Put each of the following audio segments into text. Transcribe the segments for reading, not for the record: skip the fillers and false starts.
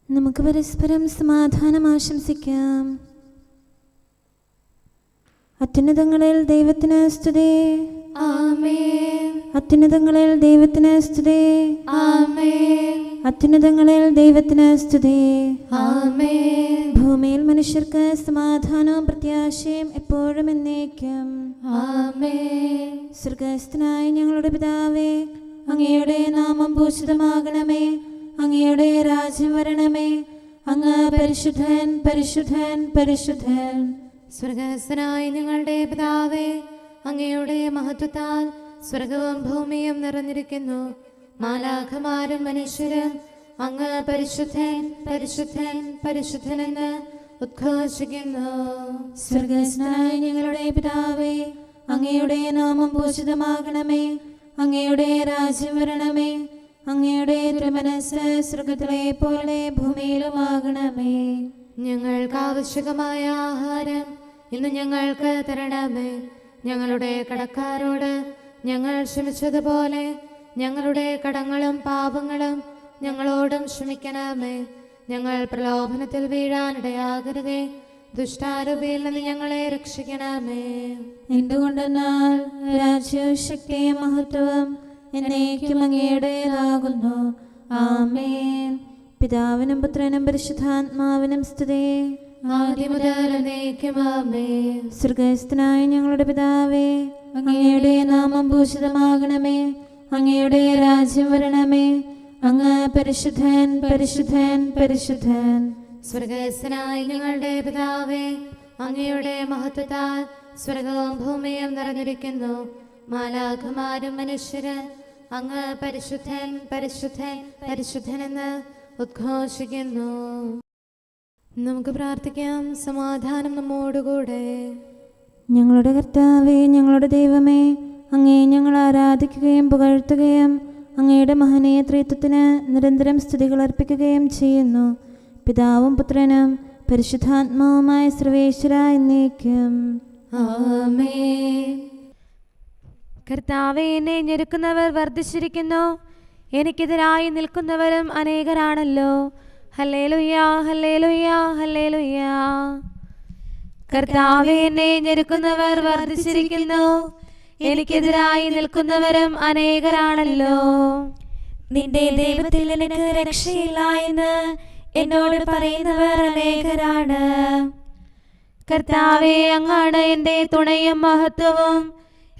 നമുക്ക് പരസ്പരം സമാധാനം ആശംസിക്കാം. അത്യുന്നതങ്ങളിൽ ദൈവത്തിന് സ്തുതി. ആമേൻ. അത്യുന്നതങ്ങളിൽ ദൈവത്തിന് സ്തുതി. ആമേൻ. അത്യുന്നതങ്ങളിൽ ദൈവത്തിന് സ്തുതി. ആമേൻ. ഭൂമിയിൽ മനുഷ്യർക്ക് സമാധാനവും പ്രത്യാശയും എപ്പോഴും എന്നേക്കും. ആമേൻ. സ്വർഗ്ഗസ്ഥനായ ഞങ്ങളുടെ പിതാവേ, അങ്ങയുടെ നാമം പൂജിതമാകണമേ. അങ്ങയുടെ രാജ്യം വരണമേ. അങ്ങ് പരിശുദ്ധൻ, പരിശുദ്ധൻ, പരിശുദ്ധൻ. സ്വർഗ്ഗസ്ഥനായ ഞങ്ങളുടെ പിതാവേ, അങ്ങയുടെ മഹത്വത്താൽ സ്വർഗവും ഭൂമിയും നിറഞ്ഞിരിക്കുന്നു. മാലാഖമാരും മനുഷ്യരും അങ്ങ് പരിശുദ്ധൻ, പരിശുദ്ധൻ, പരിശുദ്ധനെന്ന് ഉദ്ഘോഷിക്കുന്നു. സ്വർഗ്ഗസ്ഥനായ ഞങ്ങളുടെ പിതാവേ, അങ്ങയുടെ നാമം പൂജിതമാകണമേ. അങ്ങയുടെ രാജ്യം വരണമേ. അങ്ങയുടെ തിരുമനസ്സ് സ്വർഗ്ഗത്തിലെ പോലെ ഭൂമിയിലുമാകണമേ. ഞങ്ങൾക്ക് ആവശ്യകമായ ആഹാരം ഇന്ന് ഞങ്ങൾക്ക് തരണമേ. ഞങ്ങളുടെ കടക്കാരോട് ഞങ്ങൾ ക്ഷമിച്ചതുപോലെ ഞങ്ങളുടെ കടങ്ങളും പാപങ്ങളും ഞങ്ങളോടും ക്ഷമിക്കണമേ. ഞങ്ങൾ പ്രലോഭനത്തിൽ വീഴാനിടയാകരുതേ. ദുഷ്ടാരൂപിയിൽ നിന്ന് ഞങ്ങളെ രക്ഷിക്കണമേ. എന്തുകൊണ്ടെന്നാൽ രാജ്യവും ശക്തിയും മഹത്വവും എന്നേക്കും അങ്ങയുടേതാകുന്നു. ആമേൻ. പിതാവിനും പുത്രനും പരിശുദ്ധാത്മാവിനും സ്തുതി. ആദ്യം മുതൽ എന്നേക്കും ആമേൻ. സ്വർഗ്ഗസ്ഥനായ ഞങ്ങളുടെ പിതാവേ, അങ്ങയുടെ നാമം പൂജിതമാകണമേ. അങ്ങയുടെ രാജ്യം വരണമേ. അങ്ങ് പരിശുദ്ധൻ, പരിശുദ്ധൻ, പരിശുദ്ധൻ. സ്വർഗ്ഗസ്ഥനായ ഞങ്ങളുടെ പിതാവേ, അങ്ങയുടെ മഹത്വത്താൽ സ്വർഗവും ഭൂമിയും നിറഞ്ഞിരിക്കുന്നു. മാലാഖമാരും മനുഷ്യരും അങ്ങ് പരിശുദ്ധൻ, പരിശുദ്ധൻ, പരിശുദ്ധനെന്ന് ഉദ്ഘോഷിക്കുന്നു. നമുക്ക് പ്രാർത്ഥിക്കാം. സമാധാനം നമ്മോടുകൂടെ. ഞങ്ങളുടെ കർത്താവേ, ഞങ്ങളുടെ ദൈവമേ, അങ്ങയെ ഞങ്ങൾ ആരാധിക്കുകയും പുകഴ്ത്തുകയും അങ്ങയുടെ മഹനീയ ത്രിത്വത്തിന് നിരന്തരം സ്തുതികൾ അർപ്പിക്കുകയും ചെയ്യുന്നു. പിതാവും പുത്രനും പരിശുദ്ധാത്മാവുമായ സർവേശ്വര എന്നേക്കും. ആമേൻ. കർത്താവേ, എന്നെ ഞെരുക്കുന്നവർ വർദ്ധിച്ചിരിക്കുന്നു, എനിക്കെതിരായി നിൽക്കുന്നവരും അനേകരാണല്ലോ. ഹല്ലേലൂയാ, ഹല്ലേലൂയാ, ഹല്ലേലൂയാ. കർത്താവേ, എന്നെ ഞെരുക്കുന്നവർ വർദ്ധിച്ചിരിക്കുന്നു, എനിക്കെതിരായി നിൽക്കുന്നവരും അനേകരാണല്ലോ. നിന്റെ ദൈവത്തിൽ എനിക്ക് രക്ഷയില്ല എന്ന് എന്നോട് പറയുന്നവർ അനേകരാണ്. കർത്താവേ, അങ്ങാണ് എൻ്റെ തുണയും മഹത്വവും,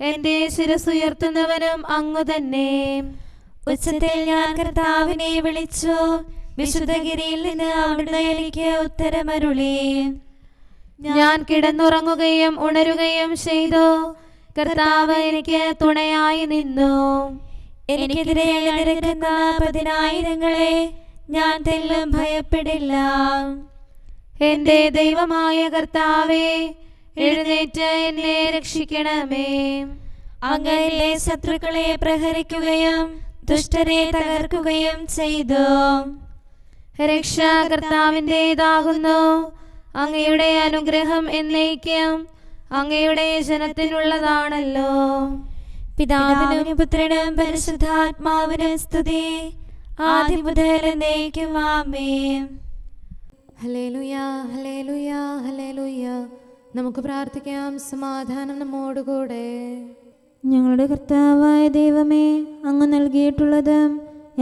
എൻ്റെ ശിരസ്സുയർത്തുന്നവനും അങ്ങു തന്നെ. ഉച്ചത്തിൽ ഞാൻ കർത്താവിനെ വിളിച്ചു, വിശുദ്ധഗിരിയിൽ നിന്ന് അവിടുന്ന് എനിക്ക് ഉത്തരമരുളി. ഞാൻ കിടന്നുറങ്ങുകയും ഉണരുകയും ചെയ്തു, കർത്താവ് എനിക്ക് തുണയായി നിന്നു. എനിക്കെതിരെ നിരക്കുന്ന 10,000 ഞാൻ തെല്ലും ഭയപ്പെടില്ല. എന്റെ ദൈവമായ കർത്താവേ, എഴുന്നേറ്റ് എന്നെ രക്ഷിക്കണമേ. അങ്ങയിലെ ശത്രുക്കളെ പ്രഹരിക്കുകയും ദുഷ്ടരെ തകർക്കുകയും ചെയ്തു. രക്ഷ കർത്താവിൻ്റെതാകുന്നു. അങ്ങയുടെ അനുഗ്രഹം എന്നേക്കും അങ്ങയുടെ ജനത്തിനുള്ളതാണല്ലോ. പിതാവിനും പുത്രനും പരിശുദ്ധാത്മാവിനും സ്തുതി, ആദ്യം മുതൽ എന്നേക്കും ആമേൻ. ഹല്ലേലൂയാ, ഹല്ലേലൂയാ, ഹല്ലേലൂയാ. നമുക്ക് പ്രാർത്ഥിക്കാം. സമാധാനം നമ്മോടുകൂടെ. ഞങ്ങളുടെ കർത്താവായ ദൈവമേ, അങ്ങ് നൽകിയിട്ടുള്ളതും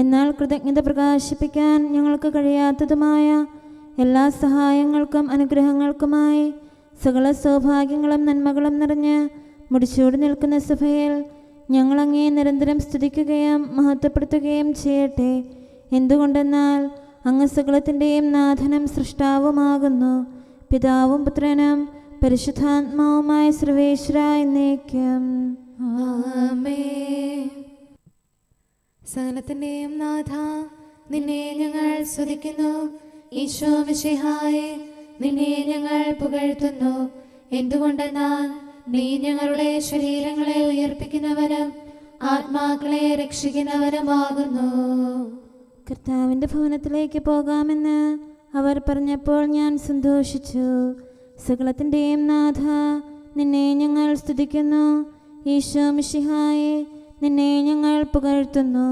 എന്നാൽ കൃതജ്ഞത പ്രകാശിപ്പിക്കാൻ ഞങ്ങൾക്ക് കഴിയാത്തതുമായ എല്ലാ സഹായങ്ങൾക്കും അനുഗ്രഹങ്ങൾക്കുമായി സകല സൗഭാഗ്യങ്ങളും നന്മകളും നിറഞ്ഞ് മുടിച്ചൂടി നിൽക്കുന്ന സഭയിൽ ഞങ്ങൾ അങ്ങയെ നിരന്തരം സ്തുതിക്കുകയും മഹത്വപ്പെടുത്തുകയും ചെയ്യട്ടെ. എന്തുകൊണ്ടെന്നാൽ അങ്ങ് സകലത്തിൻ്റെയും നാഥനും സൃഷ്ടാവുമാകുന്നു. പിതാവും പുത്രനും പരിശുദ്ധാത്മാവുമായ സർവേശ്വര എന്നേക്കും. ആമേൻ. സകലത്തിന്റെയും നാഥ, നിന്നെ ഞങ്ങൾ സ്തുതിക്കുന്നു. ഈശോ മിശിഹായേ, നിന്നെ ഞങ്ങൾ പുകഴ്ത്തുന്നു. എന്തുകൊണ്ടെന്നാൽ നീ ഞങ്ങളുടെ ശരീരങ്ങളെ ഉയർപ്പിക്കുന്നവരും ആത്മാക്കളെ രക്ഷിക്കുന്നവരുമാകുന്നു. കർത്താവിൻ്റെ ഭവനത്തിലേക്ക് പോകാമെന്ന് അവർ പറഞ്ഞപ്പോൾ ഞാൻ സന്തോഷിച്ചു. സകലത്തിൻ്റെയും നാഥ, നിന്നെ ഞങ്ങൾ സ്തുതിക്കുന്നു. ഈശോ മിശിഹായേ, നിന്നെ ഞങ്ങൾ പുകഴ്ത്തുന്നു.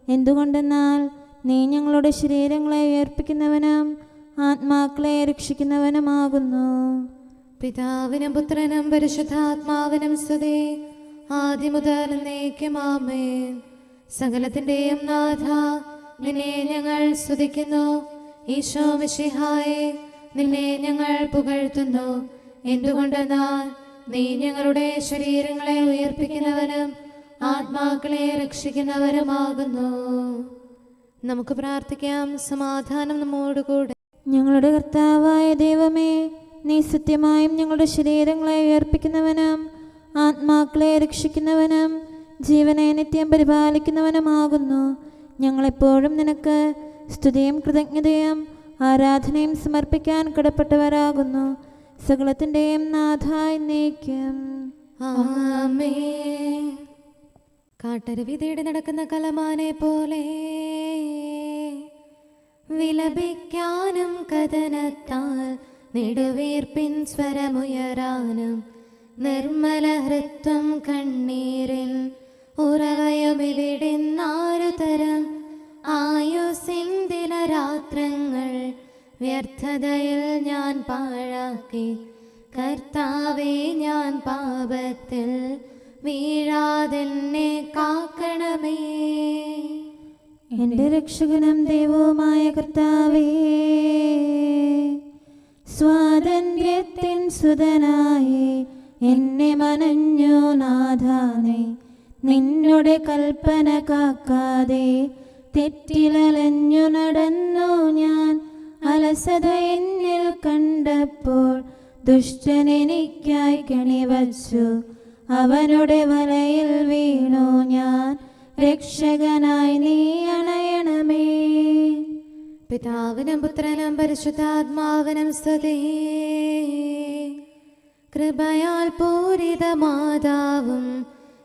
എന്തുകൊണ്ടെന്നാൽ നീ ഞങ്ങളുടെ ശരീരങ്ങളെ ഉയർപ്പിക്കുന്നവനും ആത്മാക്കളെ രക്ഷിക്കുന്നവനുമാകുന്നു. പിതാവിനും പുത്രനും പരിശുദ്ധാത്മാവിനും സ്തുതി, ആദ്യം മുതൽ എന്നേക്കും ആമേൻ. സകലത്തിന്റെയും നാഥ, നിന്നെ ഞങ്ങൾ സ്തുതിക്കുന്നു. ഈശോ മിശിഹായേ, നിന്നെ ഞങ്ങൾ പുകഴ്ത്തുന്നു. എന്തുകൊണ്ടെന്നാൽ നീ ഞങ്ങളുടെ ശരീരങ്ങളെ ഉയർപ്പിക്കുന്നവനും ആത്മാക്കളെ രക്ഷിക്കുന്നവരുമാകുന്നു. നമുക്ക് പ്രാർത്ഥിക്കാം. സമാധാനം നമ്മോടുകൂടെ. ഞങ്ങളുടെ കർത്താവായ ദൈവമേ, നീ സത്യമായും ഞങ്ങളുടെ ശരീരങ്ങളെ ഉയർപ്പിക്കുന്നവനും ആത്മാക്കളെ രക്ഷിക്കുന്നവനും ജീവനെ നിത്യം പരിപാലിക്കുന്നവനുമാകുന്നു. ഞങ്ങളെപ്പോഴും നിനക്ക് സ്തുതിയും കൃതജ്ഞതയും ആരാധനയും സമർപ്പിക്കാൻ കടപ്പെട്ടവരാകുന്നു. സകലത്തിൻ്റെയും നാഥ എന്നേക്കും ആമേൻ. കാട്ടരുവി തേടി നടക്കുന്ന കലമാനെ പോലെ വിലപിക്കാനും കഥനത്താൽ നെടുവീർപ്പിൻ സ്വരമുയരാനും നിർമ്മല ഹൃത്വം കണ്ണീരിൽ ഉറവയുമിവിടുന്നാരു തരം ആയുസിൻ രാത്രങ്ങൾ വ്യർത്ഥതയിൽ ഞാൻ പാഴാക്കി. കർത്താവേ, ഞാൻ പാപത്തിൽ വീഴാതെന്നെ കാക്കണമേ. എൻ്റെ രക്ഷകനും ദൈവവുമായ കർത്താവേ, സ്വാതന്ത്ര്യത്തിൻ സുതനായി എന്നെ മനഞ്ഞു നാഥാനേ. നിന്നുടെ കൽപ്പന കാക്കാതെ തെറ്റിലലഞ്ഞു നടന്നു ഞാൻ. അലസത എന്നിൽ കണ്ടപ്പോൾ ദുഷ്ടനെനിക്കായി കണിവച്ചു. അവനുടെ വലയിൽ വീണു ഞാൻ. രക്ഷകനായി നീ അണയണമേ. പിതാവിനും പുത്രനും പരിശുദ്ധാത്മാവിനും സ്തുതി. കൃപയാൽ പൂരിത മാതാവും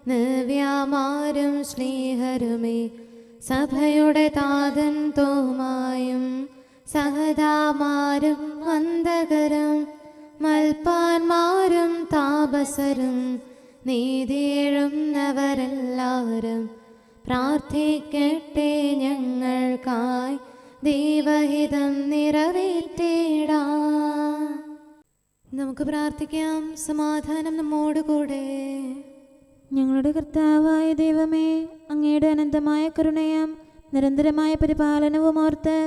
നവ്യാമാരും സ്നേഹരുമേ, സഭയുടെ താതൻ തോമായും സഹതാമാരും വന്ദകരും മൽപ്പാന്മാരും താപസരും നീതിയെഴുന്നവരെല്ലാവരും പ്രാർത്ഥിക്കട്ടെ ഞങ്ങൾക്കായി. ദൈവഹിതം നിറവേറ്റിടാം. നമുക്ക് പ്രാർത്ഥിക്കാം. സമാധാനം നമ്മോടുകൂടെ. ഞങ്ങളുടെ കർത്താവായ ദൈവമേ, അങ്ങയുടെ അനന്തമായ കരുണയും നിരന്തരമായ പരിപാലനവും ഓർത്ത്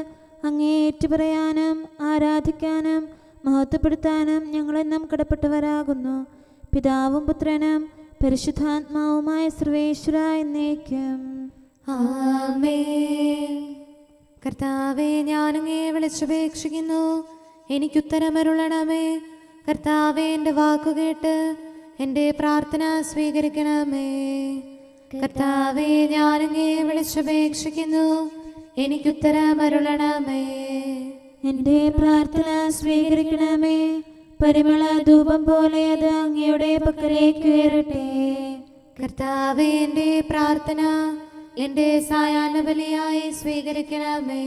അങ്ങേ ഏറ്റുപറയാനും ആരാധിക്കാനും മഹത്വപ്പെടുത്താനും ഞങ്ങളെന്നും കടപ്പെട്ടവരാകുന്നു. പിതാവും പുത്രനും പരിശുദ്ധാത്മാവുമായ സർവേശ്വര എന്നേക്കും ആമേൻ. കർത്താവേ, ഞാനങ്ങേ വിളിച്ചപേക്ഷിക്കുന്നു, എനിക്കുത്തരമരുളണമേ. കർത്താവേ, എൻ്റെ വാക്കുകേട്ട് എൻ്റെ പ്രാർത്ഥന സ്വീകരിക്കണമേ. കർത്താവേ, ഞാനങ്ങേ വിളിച്ചപേക്ഷിക്കുന്നു, എനിക്കുത്തരമരുളണമേ. എൻ്റെ പ്രാർത്ഥന സ്വീകരിക്കണമേ. പരിമള ധൂപം പോലെ അത് അങ്ങയുടെ പക്കലേക്ക് ഉയരട്ടെ. കർത്താവേ, എൻ്റെ പ്രാർത്ഥന എൻ്റെ സായാഹ്ന ബലിയായി സ്വീകരിക്കണമേ.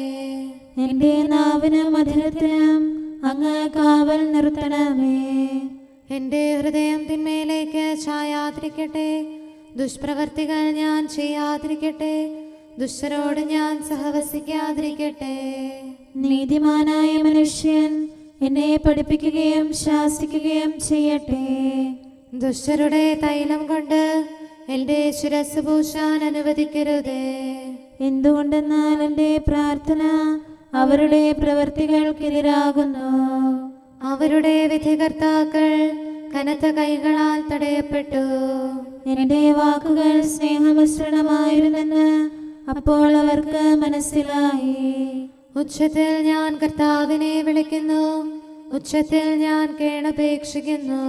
എൻ്റെ നാവിനും മധുരത്തിനും അങ്ങ് കാവൽ നിർത്തണമേ. എൻ്റെ ഹൃദയം തിന്മയിലേക്ക് ചായാതിരിക്കട്ടെ. ദുഷ്പ്രവർത്തികൾ ഞാൻ ചെയ്യാതിരിക്കട്ടെ. ദുഷ്ടരോട് ഞാൻ സഹവസിക്കാതിരിക്കട്ടെ. നീതിമാനായ മനുഷ്യൻ എന്നെ പഠിപ്പിക്കുകയും ശാസിക്കുകയും ചെയ്യട്ടെ. ദുഷ്ടരുടെ തൈലം കൊണ്ട് എൻ്റെ ശിരസ് പൂശാൻ അനുവദിക്കരുതേ. എന്തുകൊണ്ടെന്നാൽ എൻ്റെ പ്രാർത്ഥന അവരുടെ പ്രവൃത്തികൾക്കെതിരാകുന്നു. അവരുടെ വിധികർത്താക്കൾ കനത്ത കൈകളാൽ തടയപ്പെട്ടു. എൻ്റെ വാക്കുകൾ സ്നേഹമിശ്രണമായിരുന്നെന്ന് അപ്പോൾ അവർക്ക് മനസ്സിലായി. ഉച്ചത്തിൽ ഞാൻ കർത്താവിനെ വിളിക്കുന്നു, ഉച്ചത്തിൽ ഞാൻ കേണപേക്ഷിക്കുന്നു.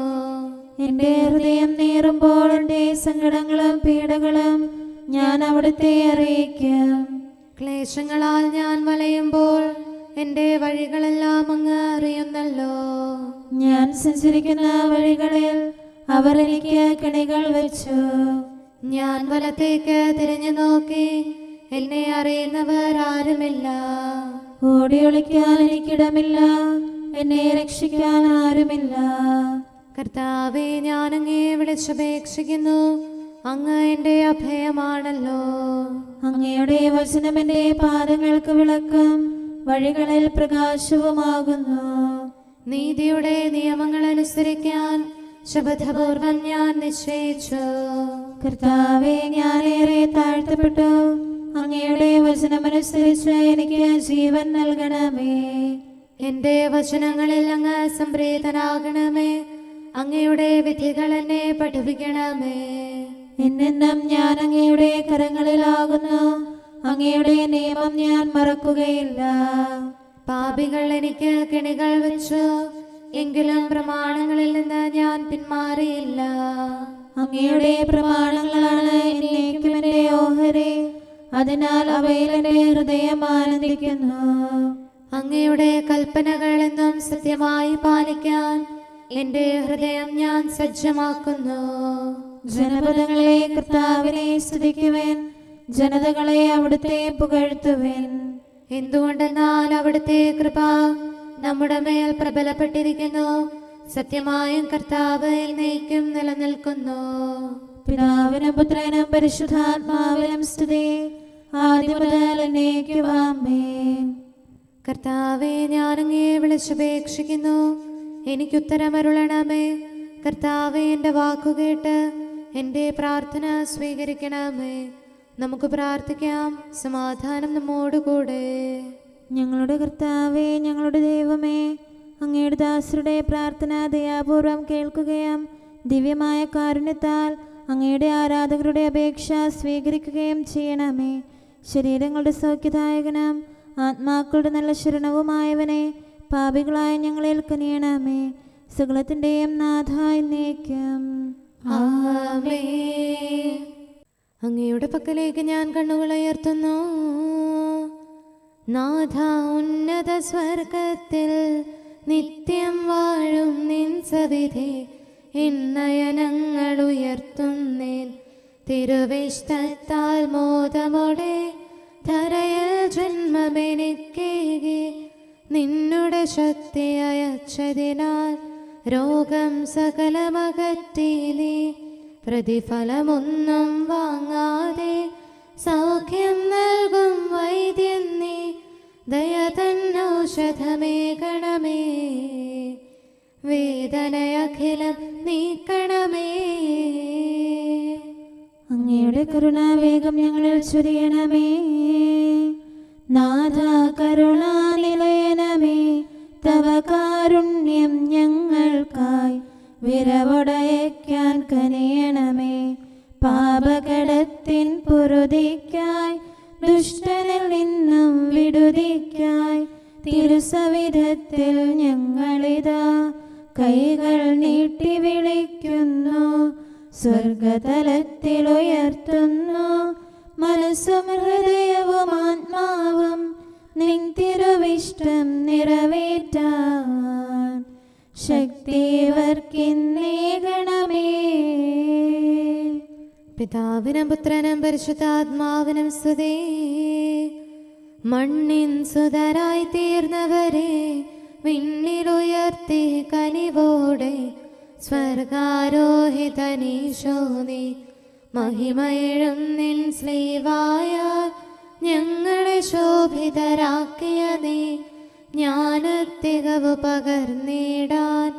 എൻ്റെ ഹൃദയം നീറുമ്പോൾ എൻ്റെ സങ്കടങ്ങളും പീഡകളും ഞാൻ അവിടുത്തെ അറിയിക്കും. ക്ലേശങ്ങളാൽ ഞാൻ വലയുമ്പോൾ എൻ്റെ വഴികളെല്ലാം അങ്ങ് അറിയുന്നല്ലോ. ഞാൻ സഞ്ചരിക്കുന്ന വഴികളിൽ അവർ എനിക്ക് കണികൾ വെച്ചു. ഞാൻ വലത്തേക്ക് തിരിഞ്ഞു നോക്കി, എന്നെ അറിയുന്നവർ ആരുമില്ല. ഓടി ഒളിക്കാൻ എനിക്കിടമില്ല, എന്നെ രക്ഷിക്കാൻ ആരുമില്ല. കർത്താവേ, ഞാനങ്ങേ വിളിച്ചപേക്ഷിക്കുന്നു, അങ്ങ് എൻ്റെ അഭയമാണല്ലോ. അങ്ങയുടെ വചനം എൻ്റെ പാദങ്ങൾക്ക് വിളക്കും വഴികളിൽ പ്രകാശവുമാകുന്നു. നീതിയുടെ നിയമങ്ങൾ അനുസരിക്കാൻ ശപഥപൂർവം ഞാൻ നിശ്ചയിച്ചു. കർത്താവേ, ഞാനേറെ താഴ്ത്തപ്പെട്ടു. അങ്ങയുടെ വചനമനുസരിച്ച് എനിക്ക് ജീവൻ നൽകണമേ. എൻ്റെ വചനങ്ങളിൽ അങ്ങ് സംപ്രീതനാകണമേ. അങ്ങയുടെ വിധികൾ എന്നെ പഠിപ്പിക്കണമേ. എന്നെന്നും ഞാൻ അങ്ങയുടെ കരങ്ങളിലാകുന്നു. അങ്ങയുടെ നിയമം ഞാൻ മറക്കുകയില്ല. പാപികൾ എനിക്ക് കെണികൾ വെച്ചു, എങ്കിലും പ്രമാണങ്ങളിൽ നിന്ന് ഞാൻ പിന്മാറിയില്ല. അങ്ങയുടെ പ്രമാണങ്ങളാണ് എന്നേക്കും എൻ്റെ ഓഹരി. അതിനാൽ അവയിൽ എൻ്റെ ഹൃദയം ആനന്ദിക്കുന്നു. അങ്ങയുടെ കൽപ്പനകൾ എന്നും സത്യമായി പാലിക്കാൻ എൻ്റെ ഹൃദയം ഞാൻ സജ്ജമാക്കുന്നു. ജനപദങ്ങളെ കർത്താവിനെ സ്തുതിക്കുവേൻ, ജനതകളെ അവിടുത്തെ പുകഴ്ത്തുവേൻ. എന്തുകൊണ്ടെന്നാൽ അവിടുത്തെ കൃപ നമ്മുടെ മേൽ പ്രബലപ്പെട്ടിരിക്കുന്നു. സത്യമായും കർത്താവ് എന്നേക്കും നിലനിൽക്കുന്നു. പിതാവിനും പുത്രനും പരിശുദ്ധാത്മാവിനും സ്തുതി, ആദ്യം മുതൽ എന്നേക്കും ആമേൻ. കർത്താവെ, ഞാൻ അങ്ങയെ വിളിച്ചപേക്ഷിക്കുന്നു, എനിക്കുത്തരമരുളണമേ. കർത്താവെ, എൻ്റെ വാക്കുകേട്ട് എൻ്റെ പ്രാർത്ഥന സ്വീകരിക്കണമേ. നമുക്ക് പ്രാർത്ഥിക്കാം. സമാധാനം നമ്മോടുകൂടെ. ഞങ്ങളുടെ കർത്താവേ, ഞങ്ങളുടെ ദൈവമേ, അങ്ങയുടെ ദാസരുടെ പ്രാർത്ഥന ദയാപൂർവം കേൾക്കുകയും ദിവ്യമായ കാരുണ്യത്താൽ അങ്ങയുടെ ആരാധകരുടെ അപേക്ഷ സ്വീകരിക്കുകയും ചെയ്യണമേ. ശരീരങ്ങളുടെ സൗഖ്യദായകനും ആത്മാക്കളുടെ നല്ല ശരണവുമായവനെ, പാപികളായ ഞങ്ങളിൽ കനിയണമേ. സകലത്തിൻ്റെയും നാഥ എന്നേക്കും ആമേൻ. അങ്ങയുടെ പക്കലേക്ക് ഞാൻ കണ്ണുകൾ ഉയർത്തുന്നു. നാഥ, ഉന്നത സ്വർഗത്തിൽ നിത്യം വാഴും നിൻ സവിധി എന്നയനങ്ങൾ ഉയർത്തുന്നേൻ. തിരുവിഷ്ടത്താൽ മോദമോടെ ധരയിൽ ജന്മമെനിക്കേകി നിന്നുടെ ശക്തി അയച്ചതിനാൽ രോഗം സകലമകറ്റി നീ പ്രതിഫലമൊന്നും വാങ്ങാതെ സൗഖ്യം നൽകും വൈദ്യൻ നീ. ദയ തന്നൗഷധമേകണമേ, വേദനയഖിലം നീക്കണമേ. അങ്ങയുടെ കരുണാവേഗം ഞങ്ങളിൽ ചൊരിയണമേ. നാഥ, കരുണാനിലയനമേ, തവ കാരുണ്യം ഞങ്ങൾക്കായി വിരവൊടയയ്ക്കാൻ കനിയണമേ. പാപകടത്തിൻ പൊറുതിക്കായി ദുഷ്ടനിൽ നിന്നും വിടുതിക്കായി തിരുസവിധത്തിൽ ഞങ്ങളിതാ കൈകൾ നീട്ടി വിളിക്കുന്നു. സ്വർഗതലത്തിലുയർത്തുന്നു മനസ്സും ഹൃദയവും ആത്മാവും നിൻ തിരുവിഷ്ടം നിറവേറ്റാൻ ശക്തിവർക്കിന്നേകണമേ. പിതാവിനും പുത്രനും പരിശുദ്ധാത്മാവിനും സ്തുതി. മണ്ണിൻ സുതരായി തീർന്നവരെ വിണ്ണിലുയർത്തി കനിവോടെ സ്വർഗാരോഹിതനീശോ നീ മഹിമയിഴും നിൻ സ്ലീവായാൽ ഞങ്ങളെ ശോഭിതരാക്കിയ നീ ജ്ഞാനത്തികവ് പകർന്നിടാൻ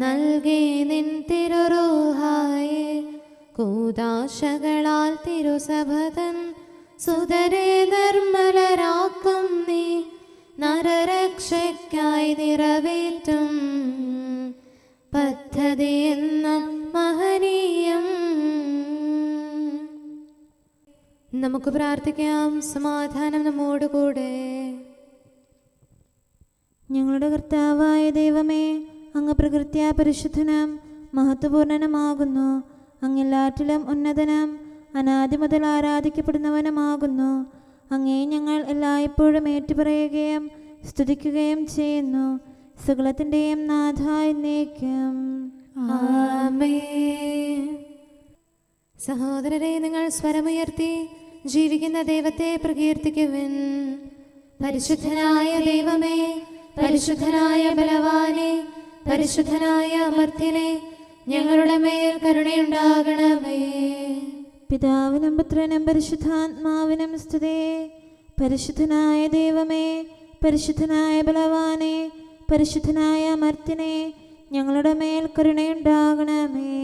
നൽകി നിൻ തിരുറൂഹായെ. കൂദാശകളാൽ തിരുസഭതൻ സുതരെ നിർമ്മലരാക്കും നീ നരരക്ഷയ്ക്കായി നിറവേറ്റും പദ്ധതി എന്നും മഹനീയം. നമുക്ക് പ്രാർത്ഥിക്കാം. സമാധാനം നമ്മോടുകൂടെ. ഞങ്ങളുടെ കർത്താവായ ദൈവമേ, അങ്ങ് പ്രകൃത്യാ പരിശുദ്ധനും മഹത്വപൂർണനുമാകുന്നു. അങ്ങെല്ലാറ്റിലും ഉന്നതനും അനാദി മുതൽ ആരാധിക്കപ്പെടുന്നവനുമാകുന്നു. അങ്ങേ ഞങ്ങൾ എല്ലായ്പ്പോഴും ഏറ്റുപറയുകയും സ്തുതിക്കുകയും ചെയ്യുന്നു. സകലത്തിൻ്റെയും നാഥ എന്നേക്കും ആമേൻ. സഹോദരരെ, നിങ്ങൾ സ്വരമുയർത്തി ജീവിക്കുന്ന ദൈവത്തെ പ്രകീർത്തിക്കുവിൻ. പരിശുദ്ധനായ ദൈവമേ, പരിശുദ്ധനായ ബലവാനെ, പരിശുദ്ധനായ അമർത്യനെ, ഞങ്ങളുടെ മേൽ കരുണയുണ്ടാകണമേ. പിതാവിനും പുത്രനും പരിശുദ്ധാത്മാവിനും സ്തുതി. പരിശുദ്ധനായ ദൈവമേ, പരിശുദ്ധനായ ബലവാനെ, പരിശുദ്ധനായ അമർത്യനെ, ഞങ്ങളുടെ മേൽ കരുണയുണ്ടാകണമേ.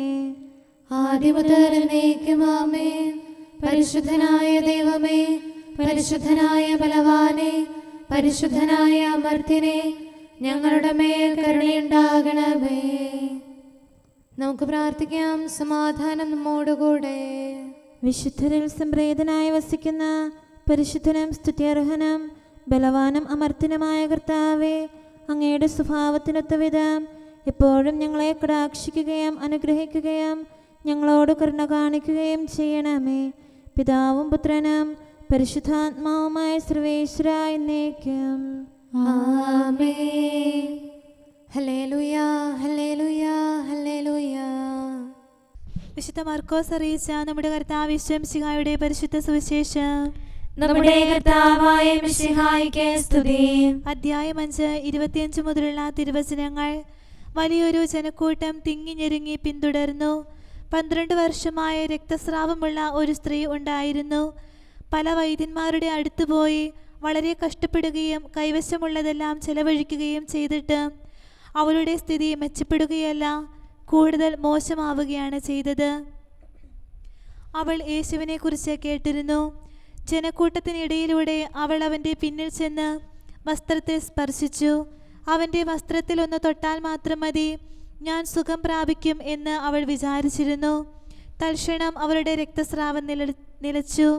ആദിമുതൽ എന്നേക്കും ആമേൻ. പരിശുദ്ധനായ ദൈവമേ, പരിശുദ്ധനായ ബലവാനെ, പരിശുദ്ധനായ അമർത്യനെ, ഞങ്ങളുടെ മേൽ കരുണയുണ്ടാകണമേ. നമുക്ക് പ്രാർത്ഥിക്കാം. സമാധാനം നമ്മോടുകൂടെ. വിശുദ്ധരിൽ സംപ്രീതനായി വസിക്കുന്ന പരിശുദ്ധനും സ്തുത്യർഹനും ബലവാനും അമർത്യനുമായ കർത്താവേ, അങ്ങയുടെ സ്വഭാവത്തിനൊത്ത വിധം എപ്പോഴും ഞങ്ങളെ കടാക്ഷിക്കുകയും അനുഗ്രഹിക്കുകയും ഞങ്ങളോട് കരുണ കാണിക്കുകയും ചെയ്യണമേ. പിതാവും പുത്രനും പരിശുദ്ധാത്മാവുമായ സർവേശ്വര എന്നേക്കും ആമേൻ. ഹല്ലേലൂയ, ഹല്ലേലൂയ, ഹല്ലേലൂയ. വിശുദ്ധ മർക്കോസ് അറിയിച്ച നമ്മുടെ കർത്താവ് മിശിഹായുടെ പരിശുദ്ധ സുവിശേഷം. നമ്മുടെ കർത്താവായ മിശിഹായ്ക്ക് സ്തുതി. അധ്യായം 5 25 മുതലുള്ള തിരുവചനങ്ങൾ. വലിയൊരു ജനക്കൂട്ടം തിങ്ങിഞ്ഞെരുങ്ങി പിന്തുടർന്നു. 12 വർഷമായ രക്തസ്രാവമുള്ള ഒരു സ്ത്രീ ഉണ്ടായിരുന്നു. പല വൈദ്യന്മാരുടെ അടുത്തുപോയി വളരെ കഷ്ടപ്പെടുകയും കൈവശമുള്ളതെല്ലാം ചെലവഴിക്കുകയും ചെയ്തിട്ട് അവളുടെ സ്ഥിതി മെച്ചപ്പെടുകയല്ല, കൂടുതൽ മോശമാവുകയാണ് ചെയ്തത്. അവൾ യേശുവിനെ കുറിച്ച് കേട്ടിരുന്നു. ജനക്കൂട്ടത്തിനിടയിലൂടെ അവൾ അവൻ്റെ പിന്നിൽ ചെന്ന് വസ്ത്രത്തെ സ്പർശിച്ചു. അവൻ്റെ വസ്ത്രത്തിൽ ഒന്ന് തൊട്ടാൽ മാത്രം മതി, ഞാൻ സുഖം പ്രാപിക്കും എന്ന് അവൾ വിചാരിച്ചിരുന്നു. തൽക്ഷണം അവളുടെ രക്തസ്രാവം നിലച്ചു.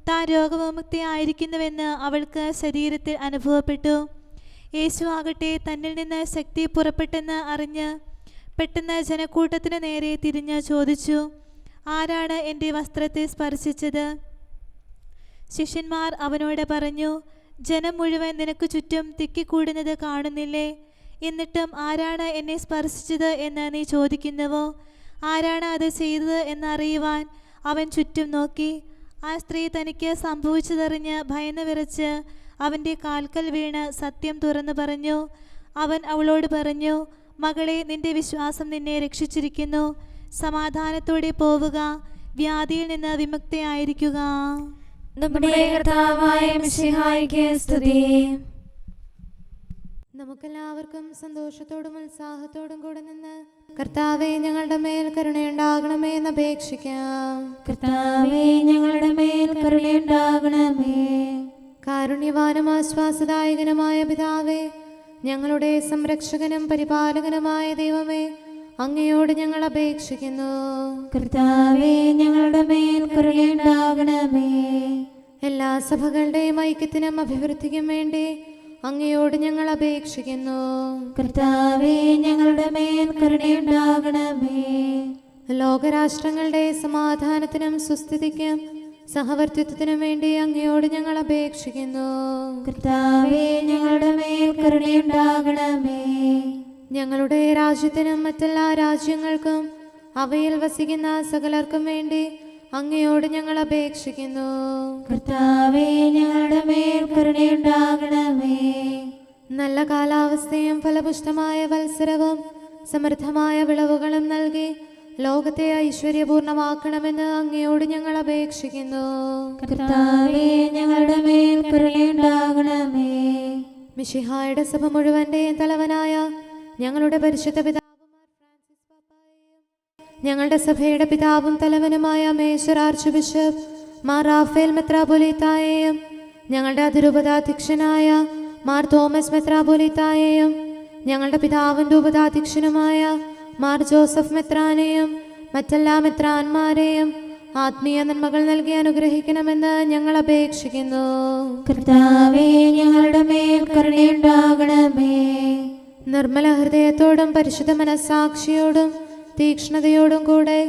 താൻ രോഗവിമുക്തയായിരിക്കുന്നുവെന്ന് അവൾക്ക് ശരീരത്തിൽ അനുഭവപ്പെട്ടു. യേശു ആകട്ടെ തന്നിൽ നിന്ന് ശക്തി പുറപ്പെട്ടെന്ന് അറിഞ്ഞ് പെട്ടെന്ന് ജനക്കൂട്ടത്തിനു നേരെ തിരിഞ്ഞ് ചോദിച്ചു, ആരാണ് എൻ്റെ വസ്ത്രത്തെ സ്പർശിച്ചത്? ശിഷ്യന്മാർ അവനോട് പറഞ്ഞു, ജനം മുഴുവൻ നിനക്ക് ചുറ്റും തിക്കിക്കൂടുന്നത് കാണുന്നില്ലേ? എന്നിട്ടും ആരാണ് എന്നെ സ്പർശിച്ചത് എന്ന് നീ ചോദിക്കുന്നുവോ? ആരാണ് അത് ചെയ്തത് എന്നറിയുവാൻ അവൻ ചുറ്റും നോക്കി. ആ സ്ത്രീ തനിക്ക് സംഭവിച്ചതറിഞ്ഞ് ഭയന്ന് വിറച്ച് അവൻ്റെ കാൽക്കൽ വീണ് സത്യം തുറന്നു പറഞ്ഞു. അവൻ അവളോട് പറഞ്ഞു, മകളെ, നിന്റെ വിശ്വാസം നിന്നെ രക്ഷിച്ചിരിക്കുന്നു. സമാധാനത്തോടെ പോവുക, വ്യാധിയിൽ നിന്ന് വിമുക്തയായിരിക്കുക. നമ്മുടെ കർത്താവായ മിശിഹായ്ക്ക് സ്തുതി. നമുക്കെല്ലാവർക്കും സന്തോഷത്തോടും ഉത്സാഹത്തോടും കൂടെ നിന്ന് കർത്താവേ, ഞങ്ങളുടെ മേൽ കരുണയുണ്ടാകണമേ എന്ന് അപേക്ഷിക്കാം. കർത്താവേ, ഞങ്ങളുടെ മേൽ കരുണയുണ്ടാകണമേ. കാരുണ്യവാനും ആശ്വാസദായകനുമായ പിതാവേ, ഞങ്ങളുടെ സംരക്ഷകനും പരിപാലകനുമായ ദൈവമേ, അങ്ങയോട് ഞങ്ങൾ അപേക്ഷിക്കുന്നു. കർത്താവേ, ഞങ്ങളുടെ മേൽ കരുണയുണ്ടാകണമേ. എല്ലാ സഭകളുടെയും ഐക്യത്തിനും അഭിവൃദ്ധിക്കും വേണ്ടി അങ്ങയോട് ഞങ്ങൾ അപേക്ഷിക്കുന്നു. കർത്താവേ, ഞങ്ങളുടെ മേൽ കരുണയുണ്ടാകണമേ. ലോകരാഷ്ട്രങ്ങളുടെ സമാധാനത്തിനും സുസ്ഥിതിക്കും സഹവർത്തിത്വത്തിനും വേണ്ടി അങ്ങയോട് ഞങ്ങൾ അപേക്ഷിക്കുന്നു. കർത്താവേ, ഞങ്ങളുടെ മേൽ കരുണയുണ്ടാകണമേ. ഞങ്ങളുടെ രാജ്യത്തിനും മറ്റെല്ലാ രാജ്യങ്ങൾക്കും അവയിൽ വസിക്കുന്ന സകലർക്കും വേണ്ടി അങ്ങയോട് ഞങ്ങൾ അപേക്ഷിക്കുന്നു. കർത്താവേ, ഞങ്ങളുടെ മേൽ കരുണയുണ്ടാകണമേ. നല്ല കാലാവസ്ഥയും ഫലപുഷ്ടമായ വത്സരവും സമൃദ്ധമായ വിളവുകളും നൽകി ലോകത്തെ ഐശ്വര്യപൂർണമാക്കണമെന്ന് അങ്ങയോട് ഞങ്ങൾ അപേക്ഷിക്കുന്നു. കർത്താവേ, ഞങ്ങളുടെ മേൽ കരുണയുണ്ടാകണമേ. മിശിഹായുടെ സഭ മുഴുവന്റെയും തലവനായ ഞങ്ങളുടെ പരിശുദ്ധ പിതാവ് ഫ്രാൻസിസ് പാപ്പായെയും ഞങ്ങളുടെ സഭയുടെ പിതാവും തലവനുമായ major archbishop Mar Raphael മെത്രാപൊലീത്തായെയും ഞങ്ങളുടെ അതിരൂപതാധ്യക്ഷനായ മാർ തോമസ് മെത്രാപൊലീത്തായെയും ഞങ്ങളുടെ പിതാവിൻ്റെ ഉപതാധ്യക്ഷനുമായ മാർ ജോസഫ് മെത്രാനെയും മറ്റെല്ലാ മെത്രാന്മാരെയും ആത്മീയ നന്മകൾ നൽകി അനുഗ്രഹിക്കണമെന്ന് ഞങ്ങൾ അപേക്ഷിക്കുന്നു. കർത്താവേ, ഞങ്ങളുടെ മേൽ കരുണയുണ്ടാകണമേ. നിർമ്മല ഹൃദയത്തോടും പരിശുദ്ധ മനസ്സാക്ഷിയോടും തീക്ഷ്ണതയോടും കൂടെ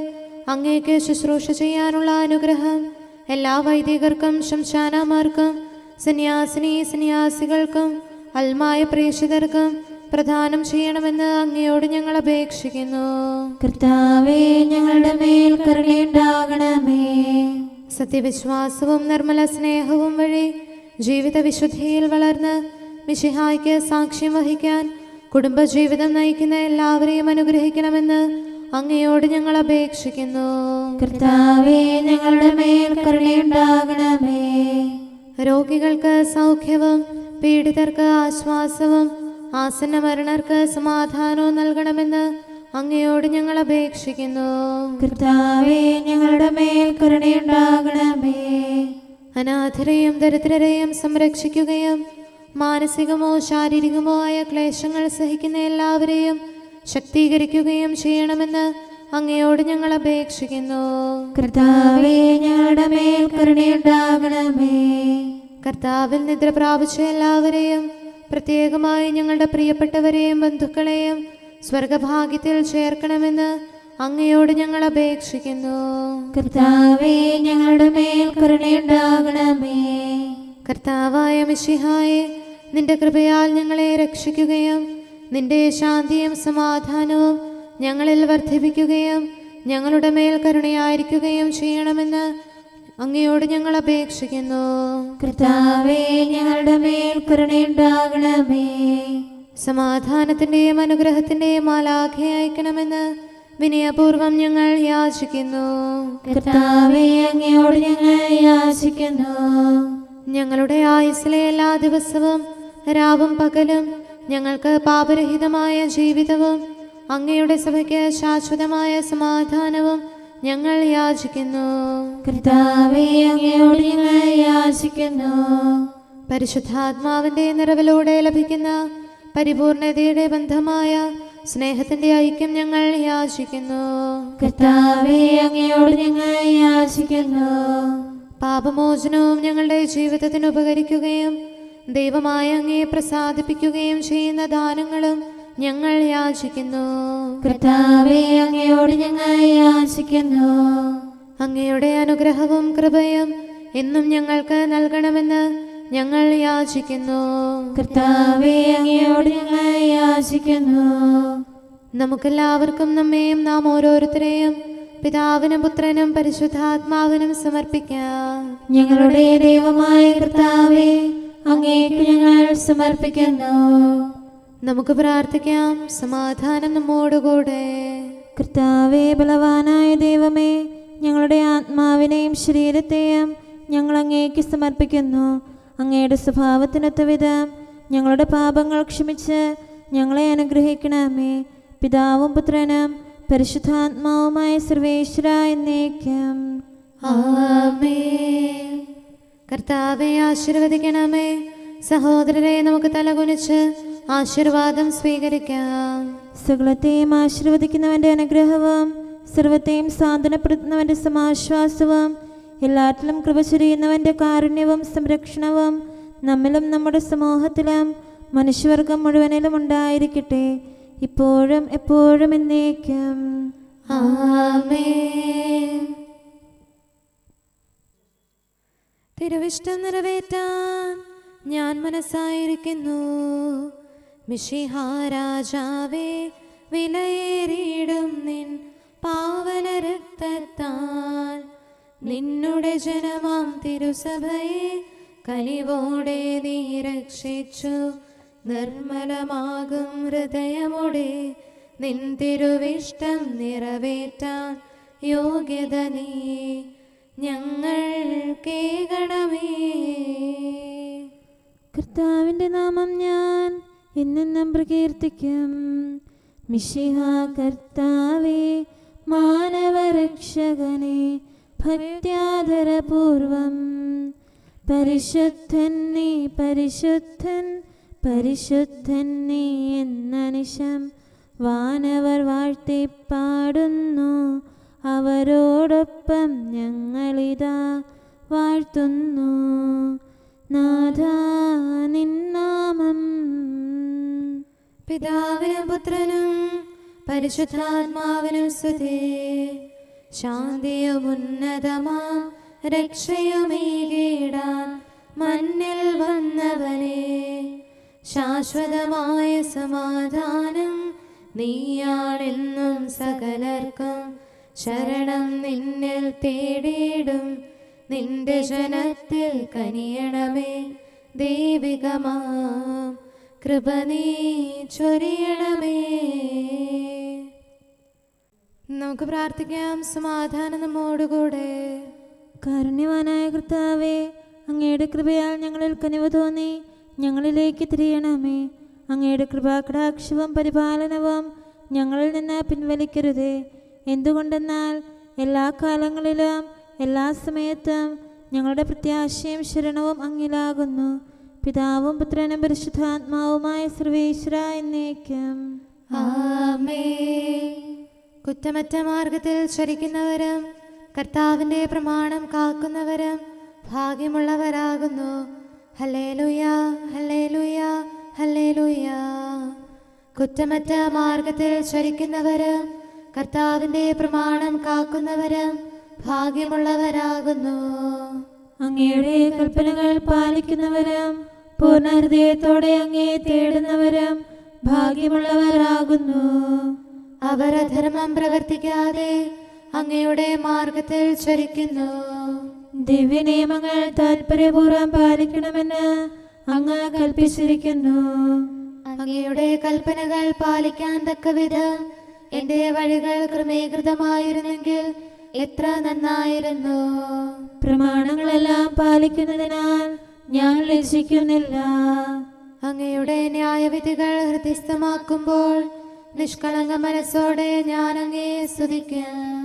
അങ്ങേക്ക് ശുശ്രൂഷ ചെയ്യാനുള്ള അനുഗ്രഹം എല്ലാ വൈദികർക്കും ശംശാനമാർക്കും സന്യാസിനികൾക്കും അൽമായ പ്രേക്ഷിതർക്കും പ്രദാനം ചെയ്യണമെന്ന് അങ്ങയോട് ഞങ്ങൾ അപേക്ഷിക്കുന്നു. കർത്താവേ, ഞങ്ങളുടെ മേൽ കരുണയുണ്ടാകണമേ. സത്യവിശ്വാസവും നിർമ്മല സ്നേഹവും വഴി ജീവിത വിശുദ്ധിയിൽ വളർന്ന് മിശിഹായ്ക്ക് സാക്ഷ്യം വഹിക്കാൻ കുടുംബജീവിതം നയിക്കുന്ന എല്ലാവരെയും അനുഗ്രഹിക്കണമെന്ന് അങ്ങയോട് ഞങ്ങൾ അപേക്ഷിക്കുന്നു. കർത്താവേ, ഞങ്ങളുടെ രോഗികൾക്ക് സൗഖ്യവും പീഡിതർക്ക് ആശ്വാസവും ആസന്ന മരണർക്ക് സമാധാനവും നൽകണമെന്ന് അങ്ങയോട് ഞങ്ങൾ അപേക്ഷിക്കുന്നു. കർത്താവേ, ഞങ്ങളുടെ മേൽ കരുണയുണ്ടാകണമേ. അനാഥരെയും ദരിദ്രരെയും സംരക്ഷിക്കുകയും മാനസികമോ ശാരീരികമോ ആയ ക്ലേശങ്ങൾ സഹിക്കുന്ന എല്ലാവരെയും ശക്തീകരിക്കുകയും ചെയ്യണമെന്ന് അങ്ങയോട് ഞങ്ങൾ അപേക്ഷിക്കുന്നു. കർത്താവേ, ഞങ്ങളുടെ മേൽ കരുണയുണ്ടാകണമേ. കർത്താവിൽ നിദ്ര പ്രാപിച്ച എല്ലാവരെയും പ്രത്യേകമായി ഞങ്ങളുടെ പ്രിയപ്പെട്ടവരെയും ബന്ധുക്കളെയും സ്വർഗഭാഗ്യത്തിൽ ചേർക്കണമെന്ന് അങ്ങയോട് ഞങ്ങൾ അപേക്ഷിക്കുന്നു. കർത്താവേ, ഞങ്ങളുടെ മേൽ കരുണയുണ്ടാകണമേ. കർത്താവായ മിശിഹായെ, നിന്റെ കൃപയാൽ ഞങ്ങളെ രക്ഷിക്കുകയും നിന്റെ ശാന്തിയും സമാധാനവും ഞങ്ങളിൽ വർദ്ധിപ്പിക്കുകയും ഞങ്ങളുടെ മേൽ കരുണയായിരിക്കുകയും ചെയ്യണമെന്ന് അങ്ങയോട് ഞങ്ങൾ അപേക്ഷിക്കുന്നു. കർത്താവേ, ഞങ്ങളുടെ മേൽ കരുണയുണ്ടാകണമേ. സമാധാനത്തിന്റെയും അനുഗ്രഹത്തിന്റെയും മാലാഖ അയക്കണമെന്ന് വിനയപൂർവം ഞങ്ങൾ യാചിക്കുന്നു. കർത്താവേ, അങ്ങയോട് ഞങ്ങൾ യാചിക്കുന്നു. ഞങ്ങളുടെ ആയുസ്സിലെ എല്ലാ ദിവസവും രാവും പകലും ഞങ്ങൾക്ക് പാപരഹിതമായ ജീവിതവും അങ്ങയുടെ സഭയ്ക്ക് ശാശ്വതമായ സമാധാനവും ഞങ്ങൾ യാചിക്കുന്നു. കർത്താവേ, അങ്ങയോട് ഞങ്ങൾ യാചിക്കുന്നു. പരിശുദ്ധാത്മാവിന്റെ നിറവിലൂടെ ലഭിക്കുന്ന പരിപൂർണതയുടെ ബന്ധമായ സ്നേഹത്തിന്റെ ഐക്യം ഞങ്ങൾ യാചിക്കുന്നു. കർത്താവേ, അങ്ങയോട് ഞങ്ങൾ യാചിക്കുന്നു. പാപമോചനവും ഞങ്ങളുടെ ജീവിതത്തിന് ഉപകരിക്കുകയും ദൈവമായ അങ്ങയെ പ്രസാദിപ്പിക്കുകയും ചെയ്യുന്ന ദാനങ്ങളും ഞങ്ങൾ യാചിക്കുന്നു. കർത്താവേ, അങ്ങയോട് ഞങ്ങൾ യാചിക്കുന്നു. അങ്ങയുടെ അനുഗ്രഹവും കൃപയും എന്നും ഞങ്ങൾക്ക് നൽകണമെന്ന് ഞങ്ങൾ യാചിക്കുന്നു. കർത്താവേ, അങ്ങയോട് ഞങ്ങൾ യാചിക്കുന്നു. നമുക്കെല്ലാവർക്കും നമ്മെയും നാം ഓരോരുത്തരെയും പിതാവിനും പുത്രനും പരിശുദ്ധാത്മാവിനും സമർപ്പിക്കാം. ഞങ്ങളുടെ ദൈവമായ കർത്താവേ, അങ്ങേക്ക് ഞങ്ങൾ സമർപ്പിക്കുന്നു. നമുക്ക് പ്രാർത്ഥിക്കാം. സമാധാനം നമ്മോടുകൂടെ. കർത്താവേ, ബലവാനായ ദൈവമേ, ഞങ്ങളുടെ ആത്മാവിനെയും ശരീരത്തെയും ഞങ്ങൾ അങ്ങേക്ക് സമർപ്പിക്കുന്നു. അങ്ങയുടെ സ്വഭാവത്തിനൊത്ത വിധം ഞങ്ങളുടെ പാപങ്ങൾ ക്ഷമിച്ച് ഞങ്ങളെ അനുഗ്രഹിക്കണമേ. പിതാവും പുത്രനും പരിശുദ്ധാത്മാവുമായ സർവേശ്വര എന്നേക്കും. ആമേൻ. കർത്താവെ ആശീർവദിക്കണമേ. സഹോദരരെ, നമുക്ക് തലകുനിച്ച് ആശീർവാദം സ്വീകരിക്കാം. സകലത്തെയും ആശീർവദിക്കുന്നവന്റെ അനുഗ്രഹവും സർവത്തെയും സാന്ത്വനപ്പെടുത്തുന്നവന്റെ സമാശ്വാസവും എല്ലാറ്റിലും കൃപ ചൊരിയുന്നവന്റെ കാരുണ്യവും സംരക്ഷണവും നമ്മിലും നമ്മുടെ സമൂഹത്തിലും മനുഷ്യവർഗം മുഴുവനിലും ഉണ്ടായിരിക്കട്ടെ, ഇപ്പോഴും എപ്പോഴും എന്നേക്കും. ആമേൻ. തിരുവിഷ്ടം നിറവേറ്റാൻ ഞാൻ മനസ്സായിരിക്കുന്നു. മിശിഹാ രാജാവേ, വിലയേറിയിടും നിൻ പാവന രക്തത്താൽ നിന്നുടെ ജനമാം തിരുസഭയെ കനിവോടെ നീ രക്ഷിച്ചു. നിർമ്മലമാകും ഹൃദയമോടെ നിൻ തിരുവിഷ്ടം നിറവേറ്റാൻ യോഗ്യത നീ ഞങ്ങൾ കേകണമേ. കർത്താവിൻ്റെ നാമം ഞാൻ എന്നെന്നും പ്രകീർത്തിക്കും. മിശിഹാ കർത്താവേ, മാനവരക്ഷകനെ, ഭക്ത്യാദരപൂർവം പരിശുദ്ധൻ നീ, പരിശുദ്ധൻ പരിശുദ്ധൻ നീ എന്നനിശം വാനവർ വാഴ്ത്തിപ്പാടുന്നു. അവരോടൊപ്പം ഞങ്ങളിതാ വാഴ്ത്തുന്നു. നാഥാ നിൻ നാമം. പിതാവിനും പുത്രനും പരിശുദ്ധാത്മാവിനും സ്തുതി. ശാന്തിയും ഉന്നതമാം രക്ഷയുമേകിടാൻ മണ്ണിൽ വന്നവനെ, ശാശ്വതമായ സമാധാനം നീയാണെന്നും സകലർക്കും ശരണം നിന്നിൽ തേടിയിടും. നിന്റെ ജനത്തിൽ കനിയണമേ, ദൈവികമാം കൃപ നീ ചൊരിയണമേ. നമുക്ക് പ്രാർത്ഥിക്കാം. സമാധാനം നമ്മോടുകൂടെ. കാരുണ്യവാനായ കർത്താവേ, അങ്ങയുടെ കൃപയാൽ ഞങ്ങളിൽ കനിവ് തോന്നി ഞങ്ങളിലേക്ക് തിരിയണമേ. അങ്ങയുടെ കൃപാകടാക്ഷവും പരിപാലനവും ഞങ്ങളിൽ നിന്ന് പിൻവലിക്കരുതേ. എന്തുകൊണ്ടെന്നാൽ എല്ലാ കാലങ്ങളിലും എല്ലാ സമയത്തും ഞങ്ങളുടെ പ്രത്യാശയും ശരണവും അങ്ങിലാകുന്നു. പിതാവും പുത്രനും പരിശുദ്ധാത്മാവുമായ സർവേശ്വര എന്നേക്കും. ആമേൻ. കുറ്റമറ്റ മാർഗത്തിൽ ചരിക്കുന്നവരും കർത്താവിൻ്റെ പ്രമാണം കാക്കുന്നവരും ഭാഗ്യമുള്ളവരാകുന്നു. ഹല്ലേലൂയ, ഹല്ലേലൂയ, ഹല്ലേലൂയ. കുറ്റമറ്റ മാർഗത്തിൽ ചരിക്കുന്നവരും കർത്താവിൻ്റെ പ്രമാണം കാക്കുന്നവരും ഭാഗ്യമുള്ളവരാകുന്നു. അങ്ങയുടെ കൽപ്പനകൾ പാലിക്കുന്നവരും പൂർണ്ണ ഹൃദയത്തോടെ അങ്ങയെ തേടുന്നവരും ഭാഗ്യമുള്ളവരാകുന്നു. അവർ അധർമ്മം പ്രവർത്തിക്കാതെ അങ്ങയുടെ മാർഗത്തിൽ ചരിക്കുന്നു. ദിവ്യനിയമങ്ങൾ താൽപര്യപൂർവ്വം പാലിക്കണമെന്ന് അങ്ങ് കൽപ്പിച്ചിരിക്കുന്നു. അങ്ങയുടെ കൽപ്പനകൾ പാലിക്കാൻ തക്കവിധം എന്റെ വഴികൾ ക്രമീകൃതമായിരുന്നെങ്കിൽ എത്ര നന്നായിരുന്നു. പ്രമാണങ്ങളെല്ലാം പാലിക്കുന്നതിനാൽ ഞാൻ ലജ്ജിക്കുന്നില്ല. അങ്ങയുടെ ന്യായവിധികൾ ഹൃദയസ്ഥമാക്കുമ്പോൾ നിഷ്കളങ്ക മനസ്സോടെ ഞാൻ അങ്ങയെ സ്തുതിക്കാം.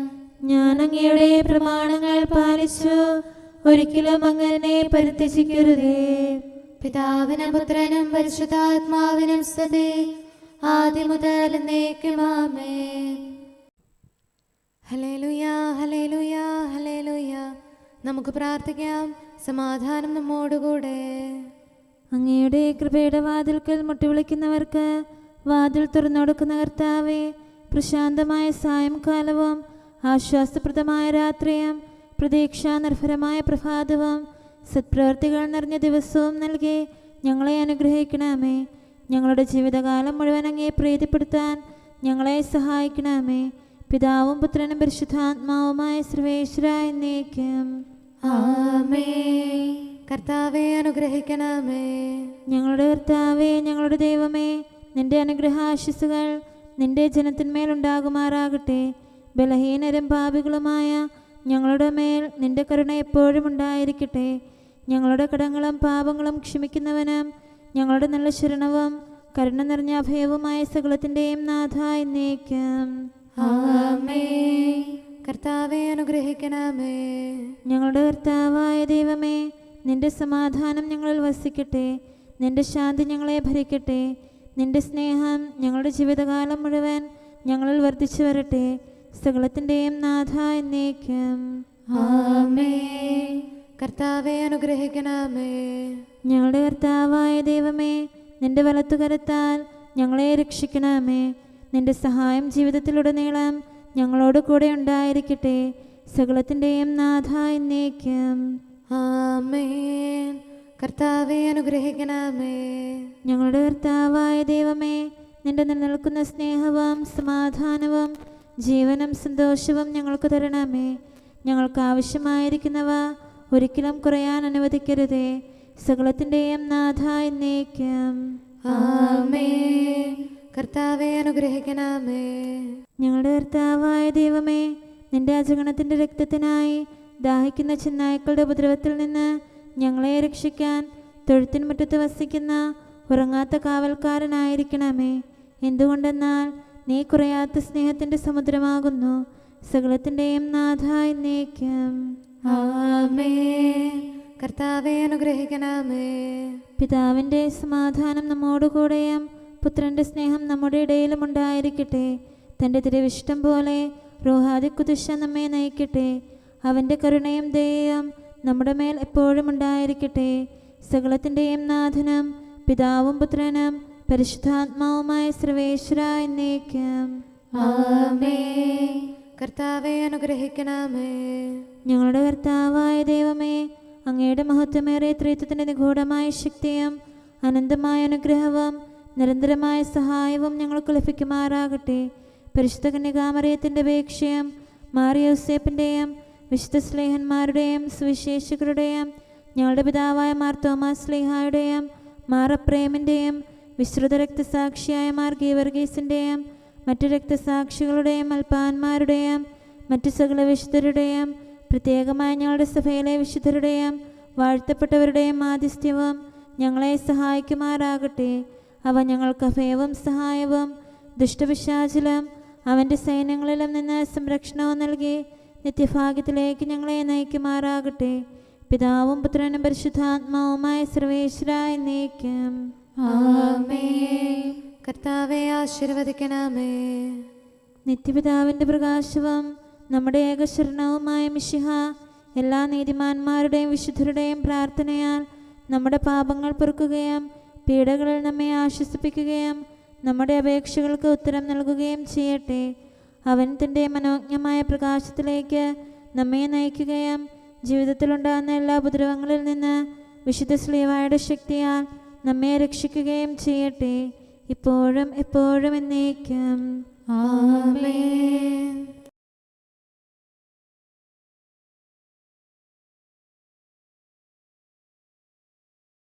ഞാൻ അങ്ങയുടെ പ്രമാണങ്ങൾ പാലിച്ചു, ഒരിക്കലും അങ്ങനെ പരിത്യജിക്കരുതേ. പിതാവിനും പുത്രനും പരിശുദ്ധാത്മാവിനും സ്തുതി, ആദ്യം മുതൽ എന്നേക്കും ആമേൻ. ഹല്ലേലൂയ, ഹല്ലേലൂയ, ഹല്ലേലൂയ. നമുക്ക് പ്രാർത്ഥിക്കാം. സമാധാനം നമ്മോടുകൂടെ. അങ്ങയുടെ കൃപയുടെ വാതിൽക്കൽ മുട്ടിവിളിക്കുന്നവർക്ക് വാതിൽ തുറന്നുകൊടുക്കുന്ന കർത്താവേ, പ്രശാന്തമായ സായംകാലവും ആശ്വാസപ്രദമായ രാത്രിയും പ്രതീക്ഷാനിർഭരമായ പ്രഭാതവും സത്പ്രവർത്തികൾ നിറഞ്ഞ ദിവസവും നൽകി ഞങ്ങളെ അനുഗ്രഹിക്കണമേ. ഞങ്ങളുടെ ജീവിതകാലം മുഴുവൻ അങ്ങയെ പ്രീതിപ്പെടുത്താൻ ഞങ്ങളെ സഹായിക്കണമേ. പിതാവും പുത്രനും പരിശുദ്ധാത്മാവുമായ സർവേശ്വര എന്നേക്കും. ആമേൻ. കർത്താവേ അനുഗ്രഹിക്കണമേ. ഞങ്ങളുടെ കർത്താവേ, ഞങ്ങളുടെ ദൈവമേ, നിന്റെ അനുഗ്രഹാശിസുകൾ നിന്റെ ജനത്തിന്മേലുണ്ടാകുമാറാകട്ടെ. ബലഹീനരും പാപികളുമായ ഞങ്ങളുടെ മേൽ നിന്റെ കരുണ എപ്പോഴും ഉണ്ടായിരിക്കട്ടെ. ഞങ്ങളുടെ കടങ്ങളും പാപങ്ങളും ക്ഷമിക്കുന്നവനും ഞങ്ങളുടെ നല്ല ശരണവും കരുണ നിറഞ്ഞ അഭയവുമായ സകലത്തിൻ്റെയും നാഥ എന്നേക്കും. ആമേൻ. കർത്താവേ അനുഗ്രഹിക്കണമേ. ഞങ്ങളുടെ കർത്താവായ ദൈവമേ, നിന്റെ സമാധാനം ഞങ്ങളിൽ വസിക്കട്ടെ. നിന്റെ ശാന്തി ഞങ്ങളെ ഭരിക്കട്ടെ. നിന്റെ സ്നേഹം ഞങ്ങളുടെ ജീവിതകാലം മുഴുവൻ ഞങ്ങളിൽ വർദ്ധിച്ചു വരട്ടെ. സകലത്തിൻ്റെയും നാഥ എന്നേക്കും. ആമേൻ. കർത്താവേ അനുഗ്രഹിക്കണമേ. ഞങ്ങളുടെ കർത്താവായ ദൈവമേ, നിന്റെ വലത്തുകരത്താൽ ഞങ്ങളെ രക്ഷിക്കണമേ. നിന്റെ സഹായം ജീവിതത്തിലുടനീളം ഞങ്ങളോട് കൂടെ ഉണ്ടായിരിക്കട്ടെ. സകലത്തിൻ്റെയും നാഥ എന്നേക്കും. ആമേൻ. കർത്താവേ അനുഗ്രഹിക്കണമേ. ഞങ്ങളുടെ കർത്താവായ ദൈവമേ, നിന്റെ നിലനിൽക്കുന്ന സ്നേഹവും സമാധാനവും ജീവനും സന്തോഷവും ഞങ്ങൾക്ക് തരണമേ. ഞങ്ങൾക്ക് ആവശ്യമായിരിക്കുന്നവ ഒരിക്കലും കുറയാൻ അനുവദിക്കരുതേ. സകലത്തിൻ്റെയും നാഥ എന്നേക്കും. ആമേൻ. കർത്താവേ അനുഗ്രഹിക്കണമേ. ഞങ്ങളുടെ കർത്താവായ ദൈവമേ, നിന്റെ അജഗണത്തിൻ്റെ രക്തത്തിനായി ദാഹിക്കുന്ന ചെന്നായ്ക്കളുടെ ഉപദ്രവത്തിൽ നിന്ന് ഞങ്ങളെ രക്ഷിക്കാൻ തൊഴുത്തിൻ മുറ്റത്ത് വസിക്കുന്ന ഉറങ്ങാത്ത കാവൽക്കാരനായിരിക്കണമേ. എന്തുകൊണ്ടെന്നാൽ നീ കുറയാത്ത സ്നേഹത്തിൻ്റെ സമുദ്രമാകുന്നു. സകലത്തിൻ്റെയും നാഥ എന്നേക്കും. ആമേൻ. കർത്താവേ അനുഗ്രഹിക്കണമേ. പിതാവിൻ്റെ സമാധാനം നമ്മോടുകൂടെയും പുത്രൻ്റെ സ്നേഹം നമ്മുടെ ഇടയിലും ഉണ്ടായിരിക്കട്ടെ. തൻ്റെ തിരുവിഷ്ടം പോലെ റൂഹാദിക്കുദിശ നമ്മെ നയിക്കട്ടെ. അവൻ്റെ കരുണയും ദയയും നമ്മുടെ മേൽ എപ്പോഴും ഉണ്ടായിരിക്കട്ടെ. സകലത്തിൻ്റെയും നാഥനും പിതാവും പുത്രനും പരിശുദ്ധാത്മാവുമായ സർവേശ്വര എന്നേക്കും. ആമേൻ. കർത്താവേ അനുഗ്രഹിക്കണമേ. ഞങ്ങളുടെ കർത്താവായ ദൈവമേ, അങ്ങയുടെ മഹത്വമേറിയ ത്രിത്വത്തിൻ്റെ നിഗൂഢമായ ശക്തിയും അനന്തമായ അനുഗ്രഹവും നിരന്തരമായ സഹായവും ഞങ്ങൾക്ക് ലഭിക്കുമാറാകട്ടെ. പരിശുദ്ധ കന്യകാമറിയത്തിൻ്റെ അപേക്ഷയും മാറിയോസേപ്പിൻ്റെയും വിശുദ്ധ സ്ലേഹന്മാരുടെയും സുവിശേഷകരുടെയും ഞങ്ങളുടെ പിതാവായ മാർ തോമാസ് സ്ലീഹായുടെയും മാർ അപ്രേമിൻ്റെയും വിശ്രുത രക്തസാക്ഷിയായ മാർ ഗീവർഗീസിൻ്റെയും മറ്റു രക്തസാക്ഷികളുടെയും അൽപ്പാന്മാരുടെയും മറ്റു സകല വിശുദ്ധരുടെയും പ്രത്യേകമായി ഞങ്ങളുടെ സഭയിലെ വിശുദ്ധരുടെയും വാഴ്ത്തപ്പെട്ടവരുടെയും മാധ്യസ്ഥ്യവും ഞങ്ങളെ സഹായിക്കുമാറാകട്ടെ. അവ ഞങ്ങൾക്ക് അഭയവും സഹായവും ദുഷ്ടപിശാചിലും അവൻ്റെ സൈന്യങ്ങളിലും നിന്ന് സംരക്ഷണവും നൽകി നിത്യഭാഗ്യത്തിലേക്ക് ഞങ്ങളെ നയിക്കുമാറാകട്ടെ. പിതാവും പുത്രനും പരിശുദ്ധാത്മാവുമായ സർവേശ്വരായ എന്നേക്കും ആമേൻ. കർത്താവെ ആശീർവദിക്കണമേ. നിത്യപിതാവിൻ്റെ പ്രകാശവും നമ്മുടെ ഏകശരണവുമായ മിശിഹ എല്ലാ നീതിമാന്മാരുടെയും വിശുദ്ധരുടെയും പ്രാർത്ഥനയാൽ നമ്മുടെ പാപങ്ങൾ പൊറുക്കുകയും പീഡകളിൽ നമ്മെ ആശ്വസിപ്പിക്കുകയും നമ്മുടെ അപേക്ഷകൾക്ക് ഉത്തരം നൽകുകയും ചെയ്യട്ടെ. അവൻ തൻ്റെ മനോജ്ഞമായ പ്രകാശത്തിലേക്ക് നമ്മെ നയിക്കുകയും ജീവിതത്തിലുണ്ടാകുന്ന എല്ലാ ഉപദ്രവങ്ങളിൽ നിന്ന് വിശുദ്ധ ശ്ലീഹായുടെ ശക്തിയാൽ നമ്മെ രക്ഷിക്കുകയും ചെയ്യട്ടെ, ഇപ്പോഴും എപ്പോഴും എന്നേക്കും ആമേൻ.